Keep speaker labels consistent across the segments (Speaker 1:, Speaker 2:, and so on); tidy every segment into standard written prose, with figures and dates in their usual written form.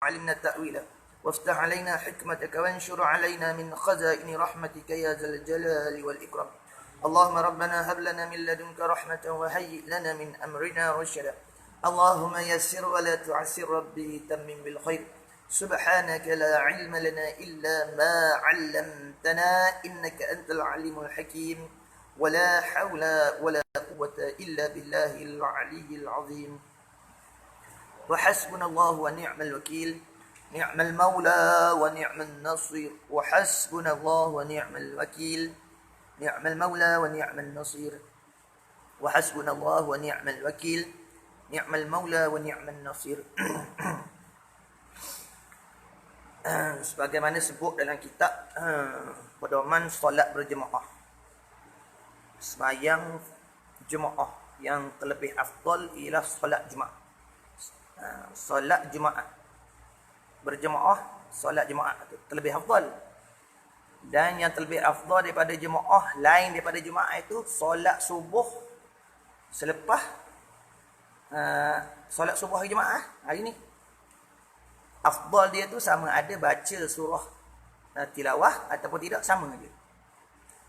Speaker 1: علمنا تأويله وافتح علينا حكمتك وانشر علينا من خزائن رحمتك يا ذا الجلال والإكرام. اللهم ربنا هب لنا من لدنك رحمة وهيئ لنا من أمرنا رشدا. اللهم يسر ولا تعسر ربي تمم بالخير. سبحانك لا علم لنا إلا ما علمتنا إنك أنت العليم الحكيم ولا حول ولا قوة إلا بالله العلي العظيم. وحسبنا الله ونعم الوكيل نعم المولى ونعم النصير. وحسبنا الله ونعم الوكيل نعم المولى ونعم النصير. وحسبنا الله ونعم الوكيل نعم المولى ونعم النصير. Sebagaimana sebut dalam kitab pedoman solat berjemaah, sembahyang jemaah yang terlebih afdal ialah solat Jumaat. Solat Jumaat berjemaah, solat Jumaat itu terlebih afdal. Dan yang terlebih afdal daripada jemaah lain daripada Jumaat itu solat subuh selepas solat subuh hari Jumaat hari ni. Afdal dia tu sama ada baca surah tilawah ataupun tidak, sama je.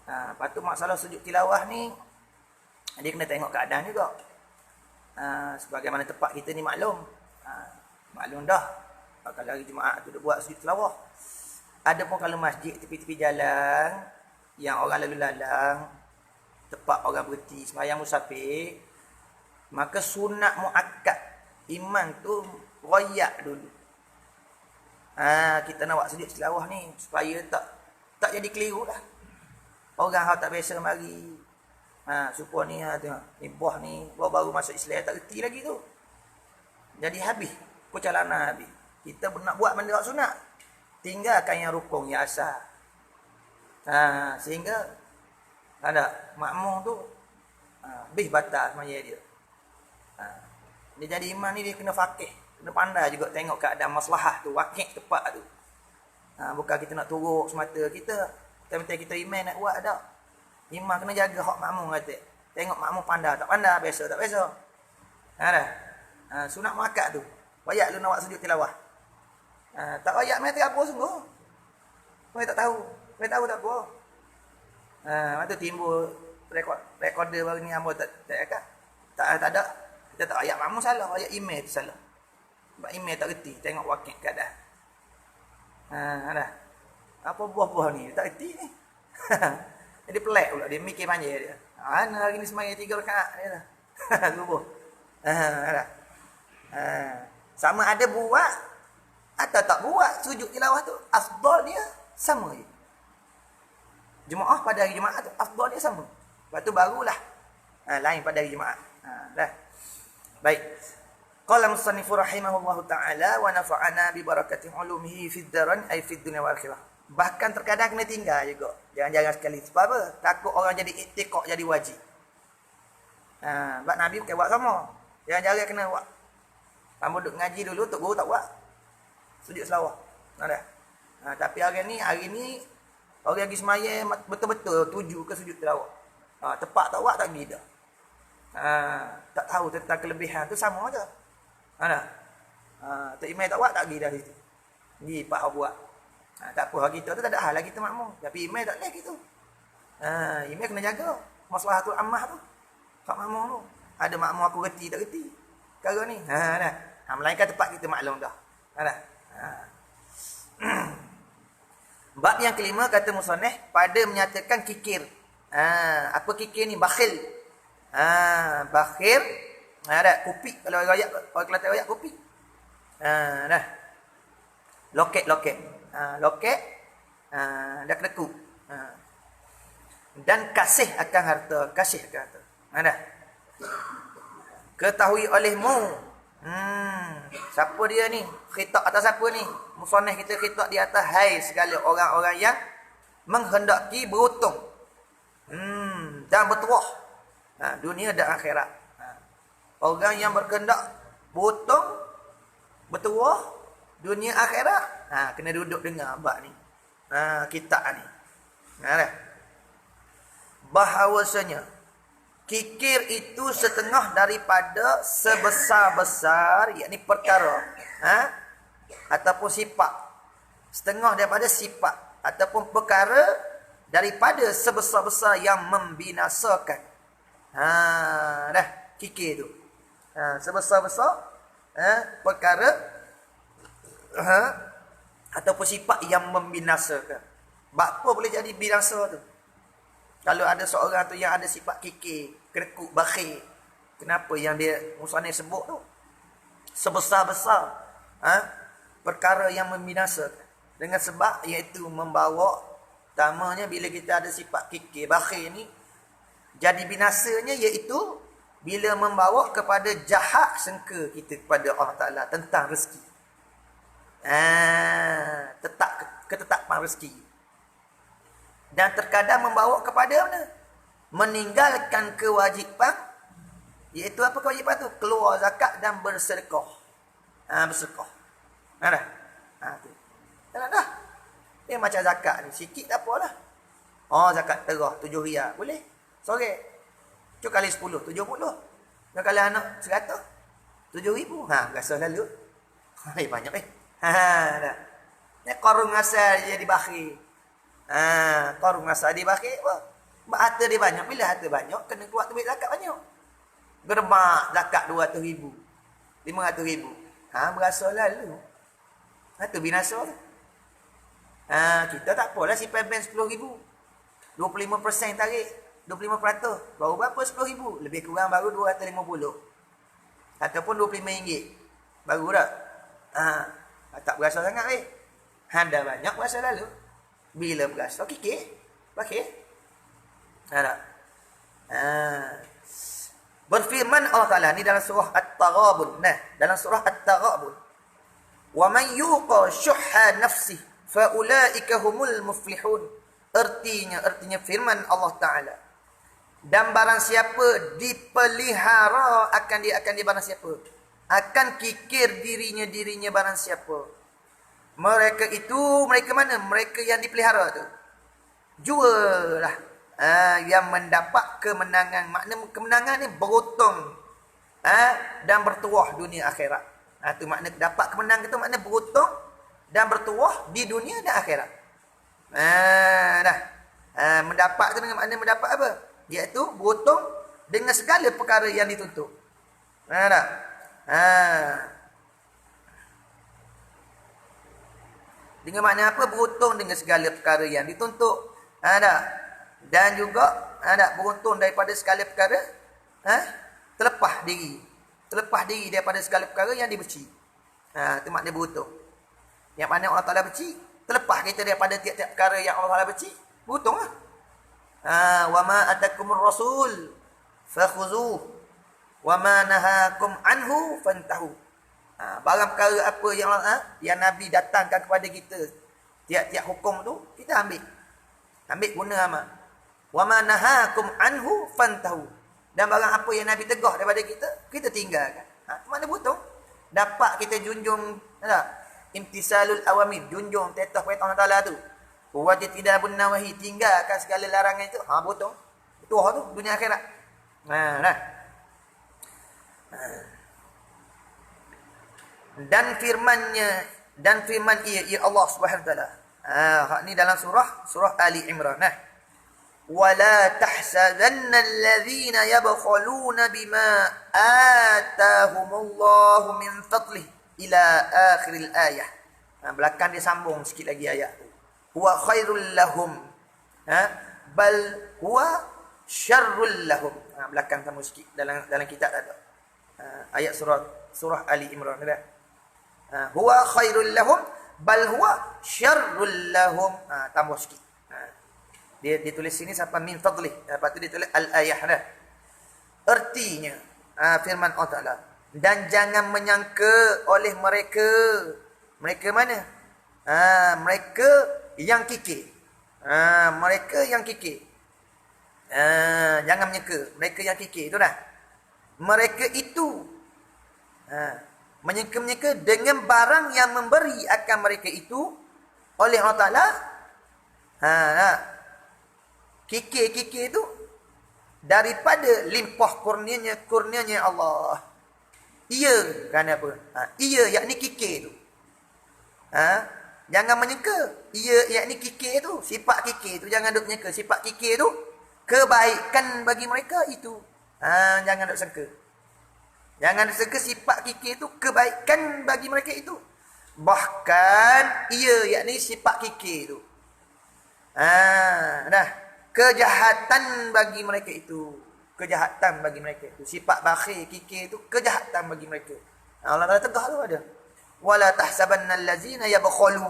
Speaker 1: Lepas tu masalah sujud tilawah ni dia kena tengok keadaan juga. Sebagaimana tempat kita ni maklum. Maklum dah kalau hari Jumaat tu dia buat sujud tilawah. Adapun kalau masjid tepi-tepi jalan yang orang lalu lalang, tempat orang berhenti sembahyang musafir, maka sunat muakkad imam tu royak dulu. Kita nak buat sujud tilawah ni supaya tak jadi keliru lah. Orang yang tak biasa mari supaya ni tengok ni buah ni baru masuk Islam tak reti lagi tu. Jadi habis perjalanan habis. Kita nak buat benda sunat, tinggalkan yang rukun yang asal. Sehingga ada makmum tu habis batal semaya dia. Dia jadi imam ni dia kena faqih, kena pandai juga tengok keadaan maslahah tu, wakil tepat tu. Bukan kita nak turuk semata kita. Time-time kita imam nak buat tak. Imam kena jaga hak makmum kata. Tengok makmum pandai tak pandai, biasa tak biasa. Sunat muakkad tu. Wayak lu nak buat sujud tilawah. Tak wayak mai tak apa sungguh. Kau tak tahu. Kau tahu tak apa. Mata timbul recorder baru ni hamba tak ada. Kita tak wayak makmum salah, wayak imam tu salah. Sebab imam tak reti tengok wakil keadaan. Apa buah-buah ni tak reti ni. Jadi pelik pula dia mikir panjang dia. Hari ni sembahyang 3 rakaat dia lah. Subuh. Sama ada buat atau tak buat sujud tilawah tu, afdal dia sama je. Jemaah pada hari Jumaat tu afdal dia sama. Lepas tu barulah lain pada hari Jumaat. Dah. Baik. Qala musannifu rahimahullahu ta'ala wa nafa'ana bi barakati ulumihi fid daran ay fid dunya wal akhirah. Bahkan terkadang kena tinggal juga. Jangan-jangan sekali. Sebab apa? Takut orang jadi iktiqah, jadi wajib. Sebab Nabi bukan buat sama. Jangan-jangan kena buat. Kamu duduk ngaji dulu, tok guru tak buat sujud selawah. Tapi hari ni orang pergi sembahyang betul-betul tuju ke sujud tilawah. Tepat tak buat tak pergi dah. Tak tahu tentang kelebihan tu sama aja. Tak imam tak buat tak pergi dah situ. Ni pak buat. Tak apa hari kita tu tak ada hal lagi kita makmum. Tapi imam tak leh gitu. Imam kena jaga maslahatul ammah tu. Hak makmum tu. Ada makmum aku reti tak reti. Perkara ni. Melainkan tempat kita maklum dah. Bab yang kelima kata musannif pada menyatakan kikir. Apa kikir ni? Bakhil. Bakhil. Ada kopi kalau royak, orang Kelantan royak kopi. Dah. Loket. Loket. Dah kedeku. Dan kasih akan harta. Dah. Ketahui olehmu. Siapa dia ni? Khitab atas siapa ni? Musannif kita khitab di atas hai segala orang-orang yang menghendaki beruntung. Dan bertuah. Dunia dan akhirat. Orang yang berkehendak beruntung, bertuah, dunia akhirat. Kena duduk dengar bab ni. Kitab ni. Bahawasanya kikir itu setengah daripada sebesar-besar, yakni perkara. ataupun sifat. Setengah daripada sifat ataupun perkara daripada sebesar-besar yang membinasakan. Dah kikir tu. Sebesar-besar perkara ataupun sifat yang membinasakan. Apa boleh jadi binasa tu? Kalau ada seorang tu yang ada sifat kikir, kerekuk, bakhil, kenapa yang dia musannif sebut tu? Sebesar-besar perkara yang membinasakan. Dengan sebab iaitu membawa, pertamanya bila kita ada sifat kikir, bakhil ni, jadi binasanya iaitu bila membawa kepada jahat sangka kita kepada Allah Ta'ala tentang rezeki. Ketetapan rezeki. Dan terkadang membawa kepada mana? Meninggalkan kewajipan. Iaitu apa kewajipan tu? Keluar zakat dan bersedekah. Bersedekah. Dah. Tu. Dah. Dia macam zakat ni. Sikit tak apalah. Zakat terah 7 riyal. Boleh? Sore. Cuk kali 10. 70. Dan kalau anak 100. 7,000. Berasa lalu. Banyak dah. Ni korun asal jadi bakhil. Korun asal dia bakhil apa? Harta dia banyak. Bila harta banyak, kena keluar duit zakat banyak. Gerbak zakat 200,000. 500,000. Berasa lalu. Itu binasa. Kita tak apalah simpan bank 10,000. 25% tarik. 25%. Baru berapa 10,000? Lebih kurang baru 250. Ataupun RM25. Baru tak? Tak berasa sangat Dah banyak berasa lalu. Bila berasa kikir, pakai. Tak? Berfirman Allah Ta'ala ni dalam surah At-Taghabun. Dalam surah At-Taghabun. Wa man yuqa syuhha nafsihi fa ulaika humul muflihun. Artinya firman Allah Ta'ala. Dan barang siapa dipelihara akan barang siapa? Akan kikir dirinya barang siapa? Mereka mana? Mereka yang dipelihara tu. Jualah. Yang mendapat kemenangan. Makna kemenangan ni beruntung. Dan bertuah dunia akhirat. Itu makna dapat kemenangan itu makna beruntung dan bertuah di dunia dan akhirat. Mendapat tu dengan makna mendapat apa? Iaitu beruntung dengan segala perkara yang dituntut. Dengan makna apa? Beruntung dengan segala perkara yang dituntut. Dan juga beruntung daripada segala perkara terlepas diri daripada segala perkara yang dibenci. Itu makna beruntung. Yang mana Allah Ta'ala benci, terlepas kita daripada tiap-tiap perkara yang Allah Ta'ala benci, beruntung lah. Wa ma atakumur rasul fakhuzuh wa ma nahakum anhu fantahu. Barang perkara apa yang Nabi datangkan kepada kita, tiap-tiap hukum tu kita ambil guna amal. Wa ma nahakum anhu fantahu. Dan barang apa yang Nabi tegah daripada kita tinggalkan. Mana beruntung? Dapat kita junjung imtisalul awamir, junjung perintah Allah Taala tu. Wajib tidak nawahi, tinggalkan segala larangan itu. Beruntung. Itu tu dunia akhirat. Dan firman ia Allah Subhanahu wa taala. Ni dalam surah Ali Imran. Wala tahsabanna alladhina yabkhuluna bima atahumullahu min fadlih ila akhiril ayah. Belakang dia sambung sikit lagi ayat tu. Huwa khairul lahum. Bal huwa syarrul lahum. Belakang sambung sikit dalam kitab ada. Ayat surah Ali Imran ada. Huwa khairul lahum bal huwa syarrul lahum. Tambah sikit. Dia tulis sini sampai min fadlih. Lepas tu dia tulis al-ayah dah. Artinya firman Allah Ta'ala. Dan jangan menyangka oleh mereka. Mereka mana? Mereka yang kikir. Mereka yang kikir. Jangan menyangka. Mereka yang kikir. Itu dah. Mereka itu. Menyangka-menyangka dengan barang yang memberi akan mereka itu. Oleh Allah Ta'ala. Kikir-kikir itu daripada limpah kurnianya Allah. Ia kerana apa? Ia yakni kikir itu. Jangan menyangka yakni kikir tu, sifat kikir tu jangan duk menyangka sifat kikir tu kebaikan bagi mereka itu. Jangan duk sangka. Jangan duk sangka sifat kikir tu kebaikan bagi mereka itu. Bahkan yakni sifat kikir tu. Kejahatan bagi mereka itu. Kejahatan bagi mereka itu. Sifat bakhil kikir tu kejahatan bagi mereka. Allah Taala tegah tu ada. Wala tahsabannal ladzina yabkhalu.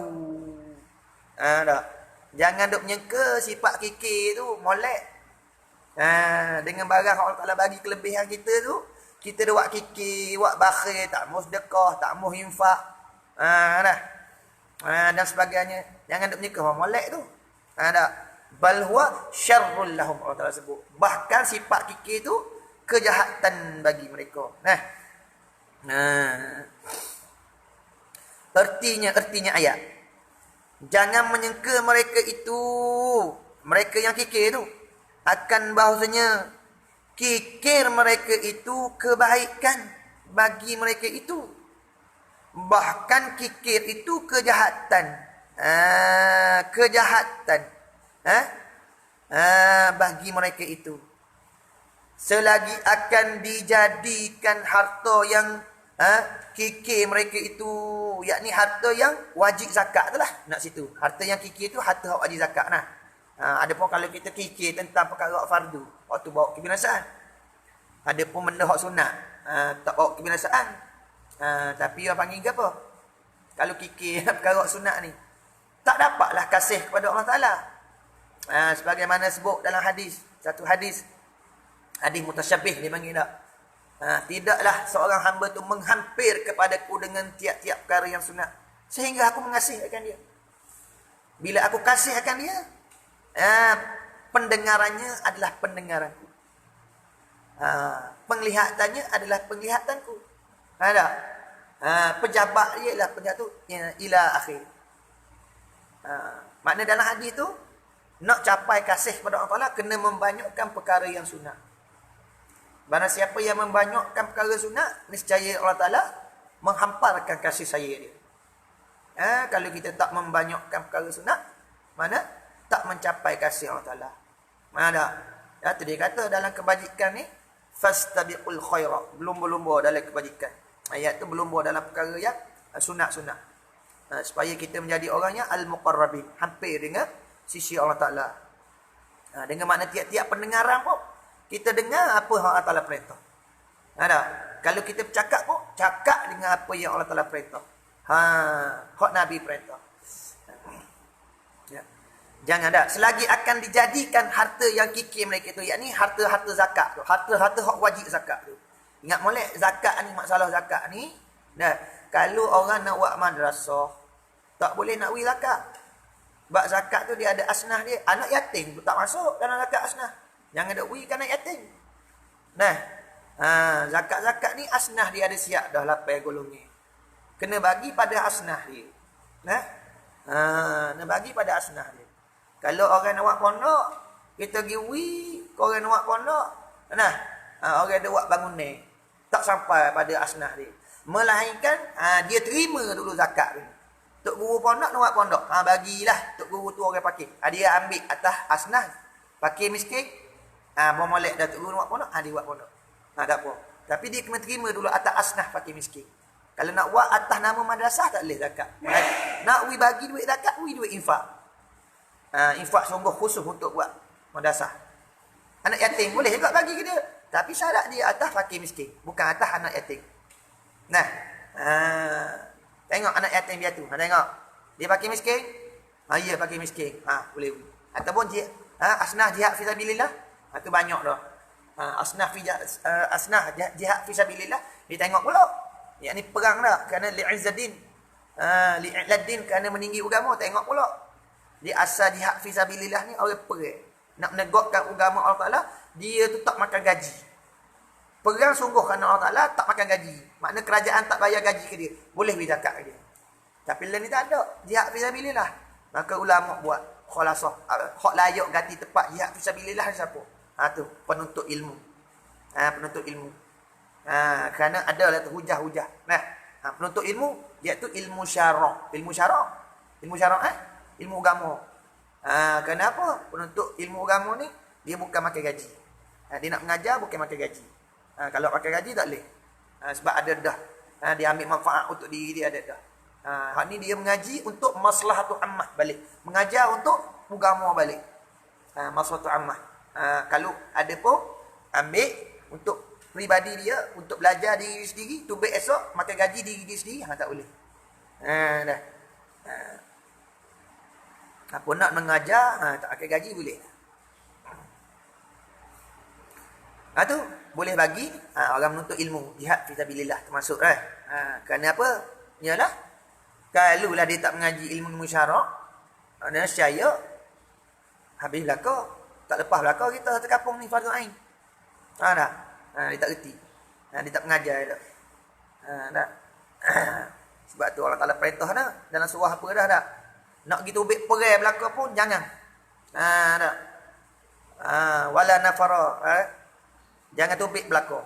Speaker 1: Jangan duk menyangka sifat kikir tu molek. Dengan barang Allah Taala bagi kelebihan kita tu, kita dah buat kikir, buat bakhil, tak mau sedekah, tak mau infak. Dan sebagainya. Jangan duk menyangka molek tu. Bal huwa syarrul lahum, Allah Taala sebut. Bahkan sifat kikir tu kejahatan bagi mereka. Ertinya ayat. Jangan menyangka mereka yang kikir itu akan bahawasanya kikir mereka itu kebaikan bagi mereka itu. Bahkan kikir itu kejahatan. Kejahatan. Bagi mereka itu. Selagi akan dijadikan harta yang kikir mereka itu, yakni harta yang wajib zakat tu lah. Nak situ. Harta yang kikir tu harta wajib zakat nah. Adapun kalau kita kikir tentang perkara fardu, waktu bawa kebinasaan. Adapun benda hak sunat, tak bawa kebinasaan. Tapi orang panggil apa? Kalau kikir perkara sunat ni, tak dapatlah kasih kepada Allah Taala. Sebagaimana sebut dalam hadis, satu hadis mutasyabih dia panggil tak? Tidaklah seorang hamba tu menghampir kepadaku dengan tiap-tiap perkara yang sunat sehingga aku mengasihi akan dia. Bila aku kasih akan dia, pendengarannya adalah pendengaranku. Penglihatannya adalah penglihatanku. Pejabat dia ialah pejabat tu ila akhir. Makna dalam hadis tu, nak capai kasih kepada Allah Taala kena membanyakkan perkara yang sunat. Barang siapa yang membanyakkan perkara sunat, nescaya Allah Taala menghamparkan kasih sayang dia. Kalau kita tak membanyakkan perkara sunat, mana tak mencapai kasih Allah Taala. Mana tak? Tu dia kata dalam kebajikan ni, fastabiqul khairat, berlumba-lumba dalam kebajikan. Ayat tu berlumba dalam perkara yang sunat-sunat. Supaya kita menjadi orang yang al-muqarrabin, hampir dengan sisi Allah Taala. Dengan makna tiap-tiap pendengaran pun kita dengar apa yang Allah Taala perintah. Kalau kita bercakap pun, cakap dengan apa yang Allah Taala perintah. Hak Nabi perintah. Jangan selagi akan dijadikan harta yang kikir mereka itu, yakni harta-harta zakat tu, harta-harta hak wajib zakat tu. Ingat molek zakat ni, masalah zakat ni, kalau orang nak buat madrasah, tak boleh nak beri zakat. Sebab zakat tu dia ada asnah dia. Anak yatim tu tak masuk dalam zakat asnah. Jangan ada beri anak yatim. Zakat-zakat ni asnah dia ada siap dah 8 golongan. Kena bagi pada asnah dia. Kena bagi pada asnah dia. Kalau orang nak buat pondok, kita pergi beri, orang nak buat pondok, orang ada buat bangunan, tak sampai pada asnah dia. Melainkan dia terima dulu zakat tu. Tok guru pondok nak buat pondok, bagilah tok guru tu orang pakai. Dia ambil atas asnah, pakai miskin. Molek dah tok guru nak buat pondok, dia buat pondok. Tak apa. Tapi dia kena terima dulu atas asnah pakai miskin. Kalau nak buat atas nama madrasah tak boleh zakat. Nak bagi duit zakat, duit infak. Infak sungguh khusus untuk buat madrasah. Anak yatim boleh juga bagi ke dia. Tapi syarat dia atas fakir miskin, bukan atas anak yatim. Tengok anak yatim dia tu. Tengok. Dia fakir miskin? Ya fakir miskin. Boleh. Ataupun asnah jihad fisabilillah. Itu banyak dah. Asnah jihad fisabilillah. Dia tengok pula. Yang ni perang dah. Kerana li'izzadin. Li'i'laddin. Kerana meninggi agama. Tengok pula. Dia asal jihad fisabilillah ni orang perang. Nak menegakkan agama Allah Ta'ala. Dia tu tak makan gaji. Perang sungguh kerana Allah Ta'ala tak makan gaji. Makna kerajaan tak bayar gaji ke dia. Boleh beri zakat ke dia. Tapi lain ni tak ada. Jihad fisabilillah. Maka ulama buat khulasah. Hak layak ganti tepat jihad fisabilillah ni siapa? Tu penuntut ilmu. Penuntut ilmu. Kerana ada lah tu hujah-hujah. Penuntut ilmu iaitu ilmu syarak. Ilmu syarak, ilmu syarak ilmu agama. Kenapa penuntut ilmu agama ni dia bukan makan gaji. Dia nak mengajar bukan makan gaji. Kalau makan gaji tak boleh. Sebab ada dah. Dia ambil manfaat untuk diri dia ada dah. Hak ni dia mengaji untuk maslahatul ammah balik. Mengajar untuk agama balik. Maslahatul ammah. Kalau ada pun ambil untuk peribadi dia, untuk belajar diri sendiri, tubik esok makan gaji diri sendiri, tak boleh. Dah. Apa nak mengajar, tak pakai gaji boleh. Tu boleh bagi orang menuntut ilmu, jihad fisabilillah termasuk lah. Kerana apa? Yalah, kalau lah dia tak mengaji ilmu syarak, dan syaya habis belaka, tak lepas belaka kita satu kampung ni fardu ain. Dah. Dia tak reti. Dia tak mengajar dah. Dah. Sebab tu Allah Taala perintah dah dalam surah apa dah. Nak pergi tubik perang belaka pun jangan. Dah. Wala nafara. Jangan tubik belaka.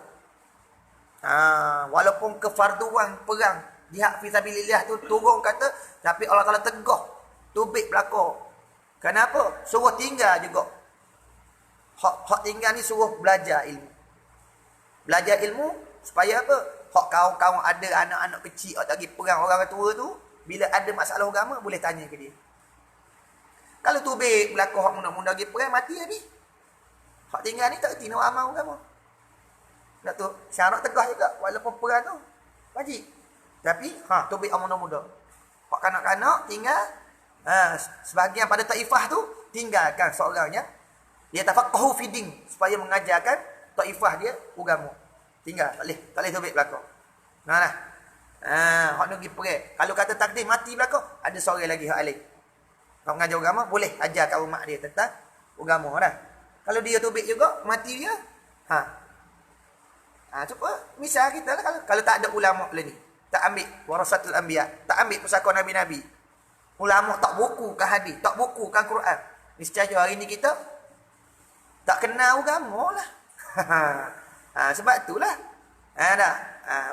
Speaker 1: Walaupun kefarduan perang jihad fisabilillah tu turun kata, tapi Allah Taala tegah tubik belaka. Kenapa? Suruh tinggal juga. Hak tinggal ni suruh belajar ilmu. Belajar ilmu supaya apa? Hak kawan-kawan ada anak-anak kecil tak pergi perang orang tua tu, bila ada masalah agama boleh tanya ke dia. Kalau tubik belaka hak muda-muda pergi perang mati habis. Hak tinggal ni tak reti nak amal agama. Nak tu syarat tegah juga walaupun perang tu wajib. Tapi tubik muda-muda. Hak kanak-kanak tinggal sebahagian pada taifah tu tinggalkan seorangnya. Dia tafaqahu fi din supaya mengajarkan taifah dia agama. Tinggal tak boleh tubik belaka. Nah. Hak nak pergi perang. Kalau kata takdir mati belaka, ada seorang lagi hak alim. Hak mengajar agama boleh ajarkan umat dia tentang agama dah. Kalau dia tubik juga mati dia, cuba misal kita lah kalau tak ada ulama lah ni, tak ambil warasatul anbiya, tak ambil pusaka nabi-nabi. Ulama tak bukukan hadis, tak bukukan Quran. Niscaya hari ni kita tak kenal agama lah. Sebab itulah.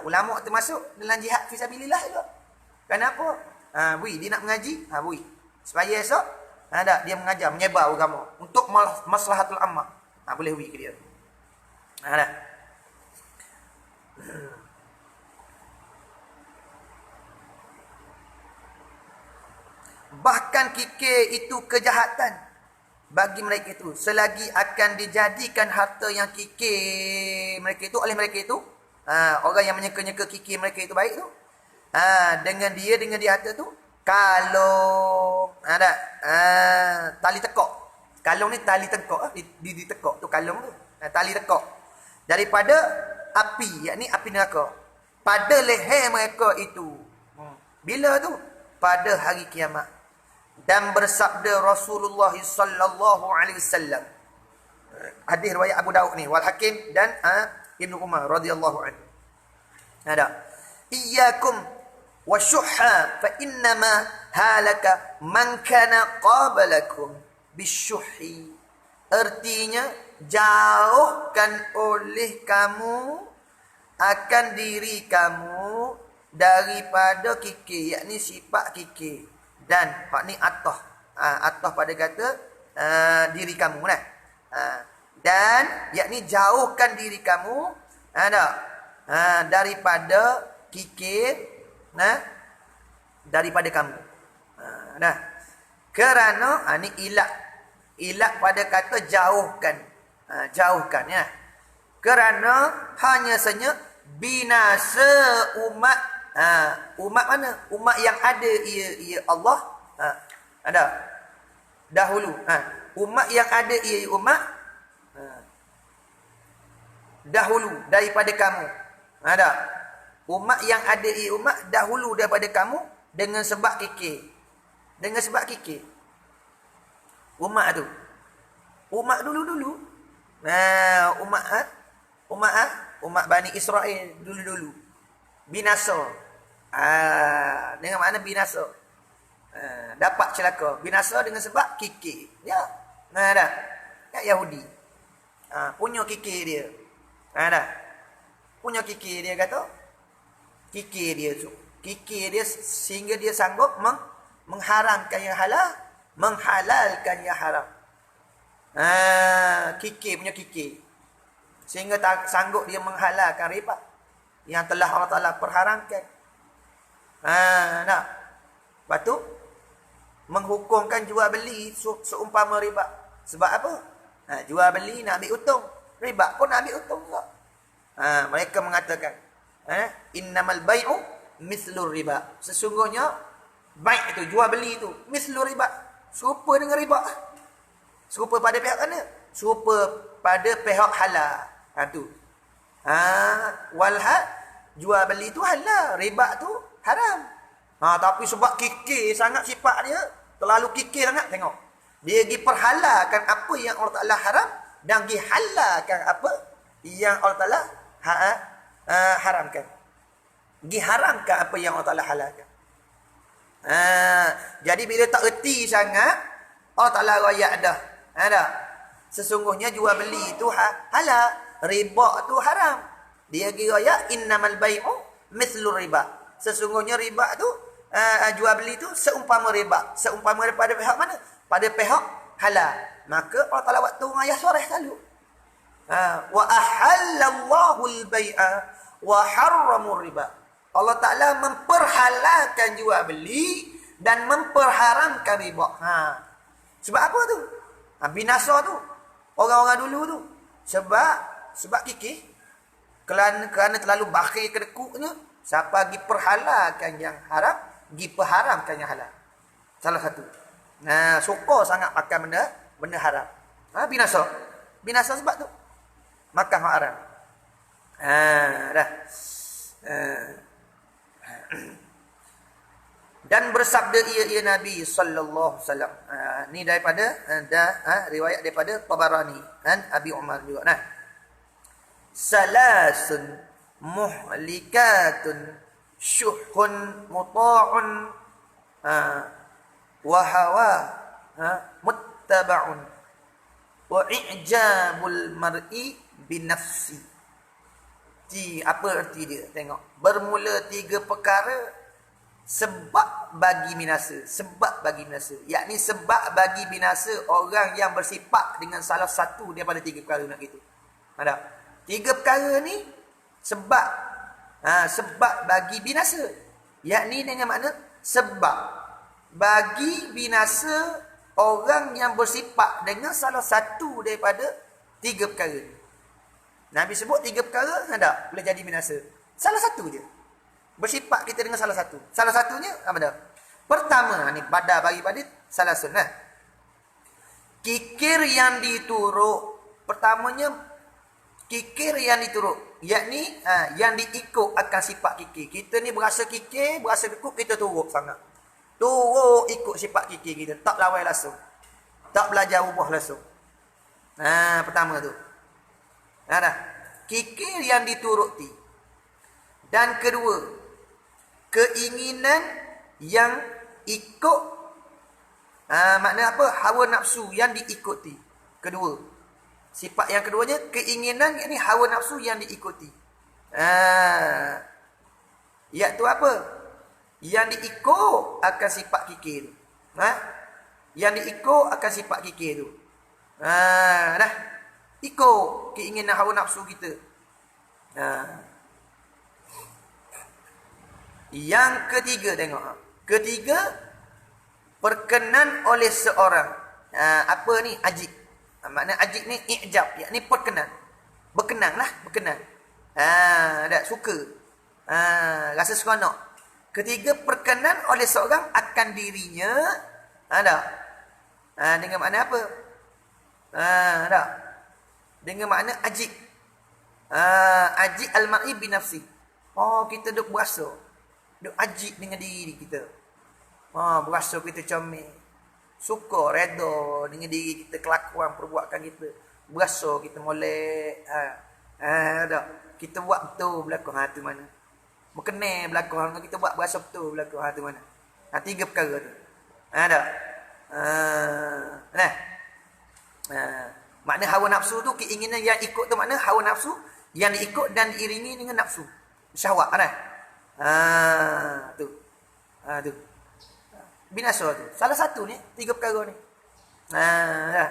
Speaker 1: Ulama termasuk dalam jihad fisabilillah juga. Kenapa? Dia nak mengaji, supaya esok dia mengajar, menyebar agama untuk maslahatul ammah. Boleh ke dia. Bahkan kikir itu kejahatan bagi mereka itu selagi akan dijadikan harta yang kikir mereka itu oleh mereka itu, orang yang menyeka-nyeka kikir mereka itu baik tu, dengan dia harta tu, kalau tali tekak. Kalung ni tali tekak, ditekak tu kalung tu. Tali tekak daripada api, yakni api neraka pada leher mereka itu. Bila tu? Pada hari kiamat. Dan bersabda Rasulullah sallallahu alaihi wasallam. Hadis riwayat Abu Daud ni, wal Hakim dan Ibnu Umar radhiyallahu anhu. Iyyakum wasyuhha fa innama halaka man kana qablakum bisyuhi. Artinya jauhkan oleh kamu akan diri kamu daripada kikir, yakni sifat kikir. Dan hak ni atah pada kata diri kamu lah. Dan yakni jauhkan diri kamu daripada kikir daripada kamu. Kerana ni ilat pada kata jauhkan. Jauhkan ya. Kerana hanya saja binasa umat. Umat mana? Umat yang ada ia Allah. Ada dahulu. Umat yang ada ia umat dahulu daripada kamu. Ada umat yang ada ia umat dahulu daripada kamu dengan sebab kikir. Dengan sebab kikir. Umat tu. Umat dulu-dulu. Umat Bani Israel dulu-dulu. Binasa. Dengan makna binasa. Dapat celaka. Binasa dengan sebab kikir. Ya. Dah. Ya Yahudi. Punya kikir dia. Dah. Punya kikir dia kata. Kikir dia tu. Kikir dia sehingga dia sanggup mengharamkan yang halal, menghalalkan yang haram. Kikir punya kikir. Sehingga tak sanggup dia menghalalkan riba yang telah Allah Ta'ala perharamkan. Nak. Lepas tu, menghukumkan jual beli seumpama riba. Sebab apa? Jual beli nak ambil untung. Riba pun nak ambil untung juga. Mereka mengatakan, innamal bai'u mislur riba. Sesungguhnya baik itu, jual beli itu mislur riba, serupa dengan riba. Serupa pada pihak mana? Serupa pada pihak halal. Tu. Walhal, jual beli itu halal, riba tu haram. Tapi sebab kikir sangat sifat dia, terlalu kikir sangat, tengok. Dia pergi perhalalkan apa yang Allah Ta'ala haram dan pergi halalkan apa yang Allah Ta'ala haramkan. Diharamkan apa yang Allah Ta'ala halalkan. Jadi bila tak erti sangat, Allah Ta'ala rakyat dah. Dah. Sesungguhnya jual beli itu halal, riba tu haram. Dia kira ya innamal bai'u mislur riba. Sesungguhnya riba tu jual beli tu seumpama riba. Seumpama pada pihak mana? Pada pihak halal. Maka Allah Ta'ala waktu ayat surah selalu. Wa ahallallahu al-bai'a wa harramur riba. Allah Ta'ala memperhalalkan jual beli dan memperharamkan riba. Sebab apa tu? Binasa tu. Orang-orang dulu tu. Sebab kikir. Kerana terlalu bakhil kedekutnya, siapa pergi perhalalkan yang haram, pergi perharamkan yang halal. Salah satu. Suka sangat makan benda haram. Binasa. Binasa sebab tu. Makan haram. Dah. Dan bersabda ia Nabi sallallahu alaihi wasallam. Ni daripada riwayat daripada Tabarani dan Abi Umar juga. Salasun muhlikatun syuhun muta'un wa hawa muttaba'un wa i'jabul mar'i binafsi. Apa erti dia? Tengok. Bermula 3 perkara sebab bagi binasa. Sebab bagi binasa. Yakni sebab bagi binasa orang yang bersifat dengan salah satu daripada 3 perkara nak gitu. Ada? 3 perkara ni sebab sebab bagi binasa. Yakni dengan makna sebab bagi binasa orang yang bersifat dengan salah satu daripada 3 perkara ni. Nabi sebut 3 perkara ada boleh jadi binasa. Salah satu je. Bersifat kita dengan salah satu. Salah satunya apa dah? Pertama ni pada bagi pada salah sunnah. Kikir yang diturut. Pertamanya kikir yang diturut, yakni yang diikut akan sifat kikir. Kita ni berasa kikir, berasa dekut, kita turut sangat. Turut ikut sifat kikir kita, tak lawan langsung. Tak belajar ubah langsung. Pertama tu. Dah. Kikir yang dituruti. Dan kedua, keinginan yang ikut makna apa? Hawa nafsu yang diikuti. Kedua. Sifat yang keduanya, keinginan, yakni hawa nafsu yang diikuti. Iaitu apa? Yang diikut akan sifat kikir. Yang diikut akan sifat kikir tu. Dah. Ikut keinginan hawa nafsu kita. Yang ketiga, tengok. Ketiga, perkenan oleh seorang. Apa ni? Ajib. Makna ajib ni i'jab, yakni perkenan. Berkenan lah, berkenan. Dah suka. Rasa seronok. Ketiga, perkenan oleh seorang akan dirinya. Dah. Dengan makna apa? Dah. Dengan makna ajib. Ajib al-mar'i binafsi. Kita duk berasa. Duk ajib dengan diri kita. Berasa kita comel. Suka, reda dengan diri kita, kelakuan, perbuatan kita. Berasa kita molek. Dah. Kita buat betul belakang. Tu mana? Berkenal belakang. Kita buat berasa betul belakang. Tu mana? 3 perkara tu. Dah. Makna hawa nafsu tu, keinginan yang ikut tu makna hawa nafsu yang diikut dan diiringi dengan nafsu. Syahwat. Tu. Tu. Binasa tu. Salah satu ni, 3 perkara ni. Dah.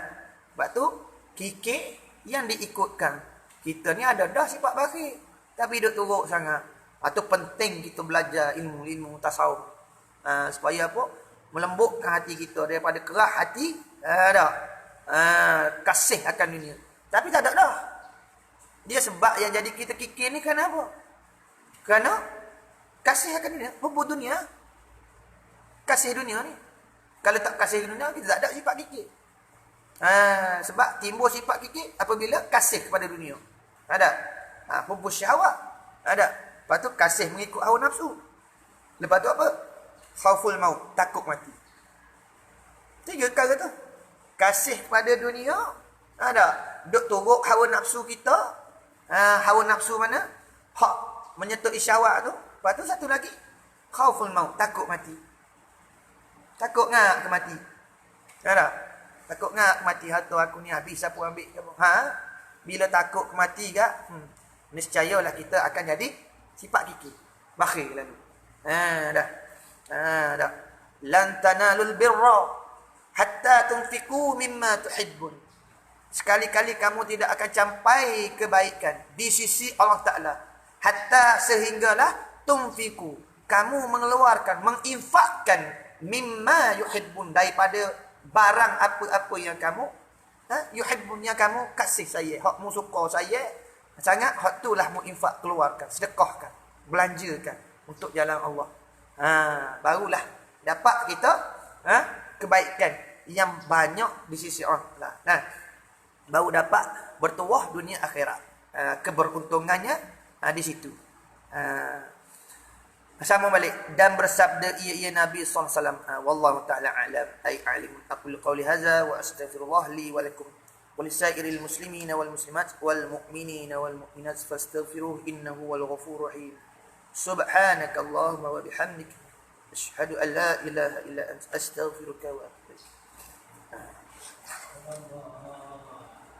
Speaker 1: Sebab tu, kikir yang diikutkan. Kita ni ada dah sifat bakhil. Tapi duk teruk sangat. Atau penting kita belajar ilmu tasawuf. Supaya apa? Melembutkan hati kita daripada kerah hati. Kasih akan dunia. Tapi tak ada dah. Dia sebab yang jadi kita kikir ni kerana apa? Kerana kasih akan dunia. Hubbu dunia. Kasih dunia ni. Kalau tak kasih dunia, kita tak ada sifat kikir. Sebab timbul sifat kikir apabila kasih kepada dunia. Ada. Hubbu syahwat. Ada. Lepas tu kasih mengikut hawa nafsu. Lepas tu apa? Khauful maut. Takut mati. 3 perkara tu. Kasih kepada dunia. Ada. Duk turut hawa nafsu kita. Hawa nafsu mana? Hak menyentuh syahwat tu. Lepas tu satu lagi. Khauful maut. Takut mati. Takut ngak ke mati. Ada. Takut ngak ke mati. Harta aku ni habis. Siapa ambil kamu? Bila takut ke mati ke? Niscayalah kita akan jadi sifat kikir. Bakhil lalu. Dah. Dah. Lan tanalul birra hatta tunfiqu mimma tuhibbun. Sekali-kali kamu tidak akan sampai kebaikan di sisi Allah Ta'ala. Hatta sehinggalah tunfiqu. Kamu mengeluarkan, menginfakkan mimma yuhibbun. Daripada barang apa-apa yang kamu yuhibbun, yang kamu kasih saya. Hak mu suka saya. Sangat, hak itulah mu infak keluarkan. Sedekahkan. Belanjakan. Untuk jalan Allah. Barulah dapat kita kebaikan yang banyak di sisi Allah. Baru dapat bertuah dunia akhirat. Keberuntungannya di situ. Sama balik. Dan bersabda ia Nabi SAW. Wallahu ta'ala a'lam. Ay a'lim. Aqulu qawli haza wa astaghfirullah li wa lakum. Wa lisairil muslimina wal muslimat wal mu'minina wal mu'minat fastaghfiruh innahu wal ghafurur rahim. Subhanaka Allahumma wa bihamdik. Asyhadu an la ilaha illa anta astaghfiruka wa atubu ilaik.